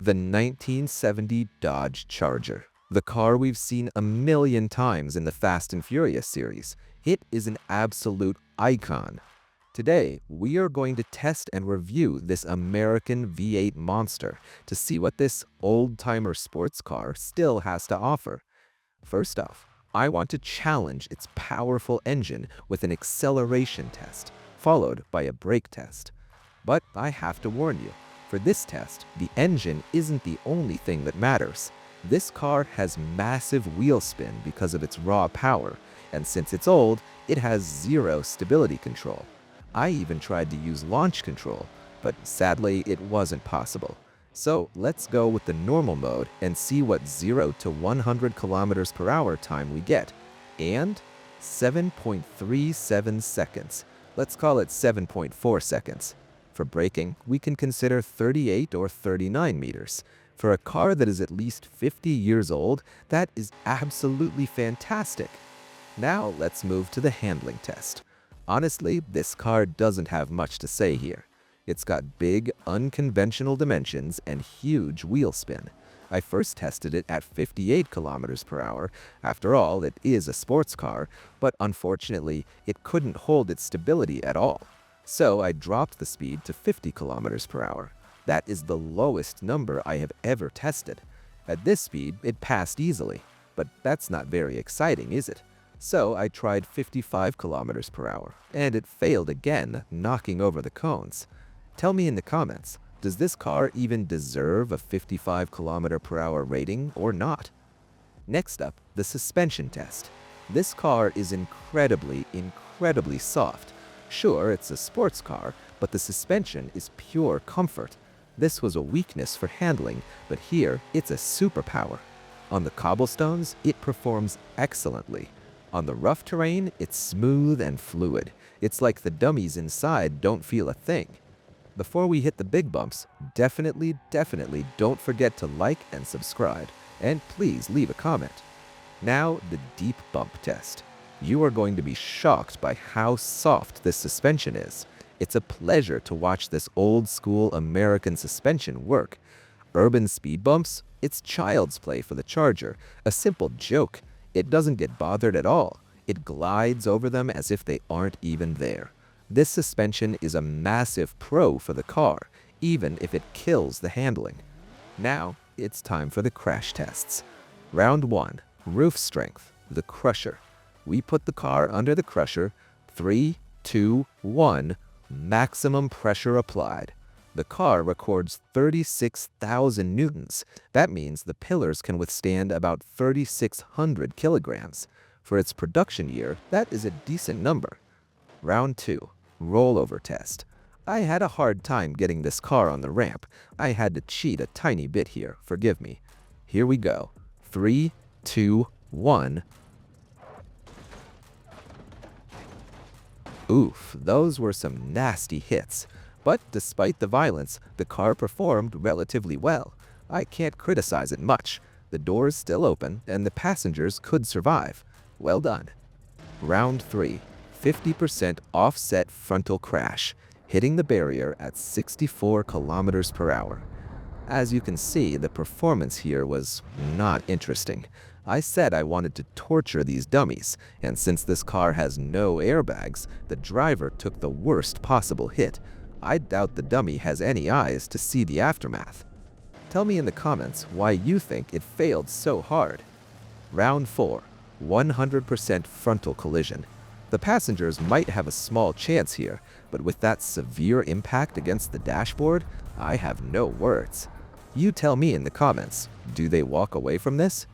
The 1970 Dodge Charger. The car we've seen a million times in the Fast and Furious series. It is an absolute icon. Today, we are going to test and review this American V8 monster to see what this old-timer sports car still has to offer. First off, I want to challenge its powerful engine with an acceleration test, followed by a brake test. But I have to warn you, for this test, the engine isn't the only thing that matters. This car has massive wheel spin because of its raw power, and since it's old, it has zero stability control. I even tried to use launch control, but sadly it wasn't possible. So let's go with the normal mode and see what 0 to 100 kilometers per hour time we get. And 7.37 seconds. Let's call it 7.4 seconds. For braking, we can consider 38 or 39 meters. For a car that is at least 50 years old, that is absolutely fantastic. Now let's move to the handling test. Honestly, this car doesn't have much to say here. It's got big, unconventional dimensions and huge wheel spin. I first tested it at 58 kilometers per hour. After all, it is a sports car, but unfortunately, it couldn't hold its stability at all. So I dropped the speed to 50 kilometers per hour. That is the lowest number I have ever tested. At this speed, it passed easily, but that's not very exciting, is it? So I tried 55 kilometers per hour, and it failed again, knocking over the cones. Tell me in the comments, does this car even deserve a 55 kilometer per hour rating or not? Next up, the suspension test. This car is incredibly soft. Sure, it's a sports car, but the suspension is pure comfort. This was a weakness for handling, but here it's a superpower. On the cobblestones, it performs excellently. On the rough terrain, it's smooth and fluid. It's like the dummies inside don't feel a thing. Before we hit the big bumps, definitely don't forget to like and subscribe, and please leave a comment. Now, the deep bump test. You are going to be shocked by how soft this suspension is. It's a pleasure to watch this old-school American suspension work. Urban speed bumps? It's child's play for the Charger, a simple joke. It doesn't get bothered at all. It glides over them as if they aren't even there. This suspension is a massive pro for the car, even if it kills the handling. Now, it's time for the crash tests. Round 1. Roof strength, the crusher. We put the car under the crusher. 3, 2, 1. Maximum pressure applied. The car records 36,000 newtons. That means the pillars can withstand about 3,600 kilograms. For its production year, that is a decent number. Round 2. Rollover test. I had a hard time getting this car on the ramp. I had to cheat a tiny bit here, forgive me. Here we go. 3, 2, 1. Oof, those were some nasty hits. But despite the violence, the car performed relatively well. I can't criticize it much. The doors still open, and the passengers could survive. Well done. Round 3. 50% offset frontal crash, hitting the barrier at 64 kilometers per hour. As you can see, the performance here was not interesting. I said I wanted to torture these dummies, and since this car has no airbags, the driver took the worst possible hit. I doubt the dummy has any eyes to see the aftermath. Tell me in the comments why you think it failed so hard. Round 4. 100% frontal collision. The passengers might have a small chance here, but with that severe impact against the dashboard, I have no words. You tell me in the comments, do they walk away from this?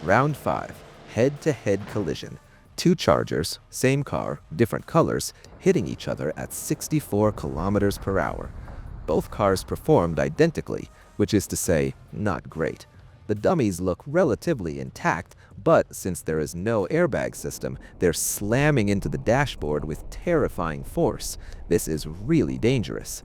Round 5. Head-to-head collision. Two Chargers, same car, different colors, hitting each other at 64 kilometers per hour. Both cars performed identically, which is to say, not great. The dummies look relatively intact, but since there is no airbag system, they're slamming into the dashboard with terrifying force. This is really dangerous.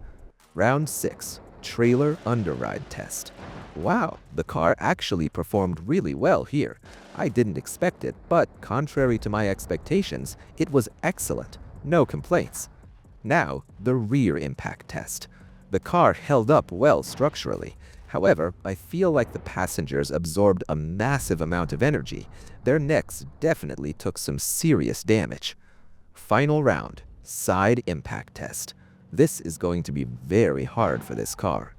Round 6. Trailer underride test. Wow, the car actually performed really well here. I didn't expect it, but contrary to my expectations, it was excellent. No complaints. Now, the rear impact test. The car held up well structurally. However, I feel like the passengers absorbed a massive amount of energy. Their necks definitely took some serious damage. Final round, side impact test. This is going to be very hard for this car.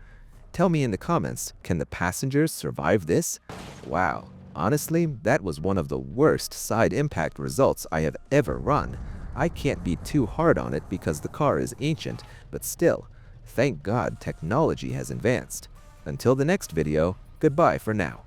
Tell me in the comments, can the passengers survive this? Wow, honestly, that was one of the worst side impact results I have ever run. I can't be too hard on it because the car is ancient, but still, thank God technology has advanced. Until the next video, goodbye for now.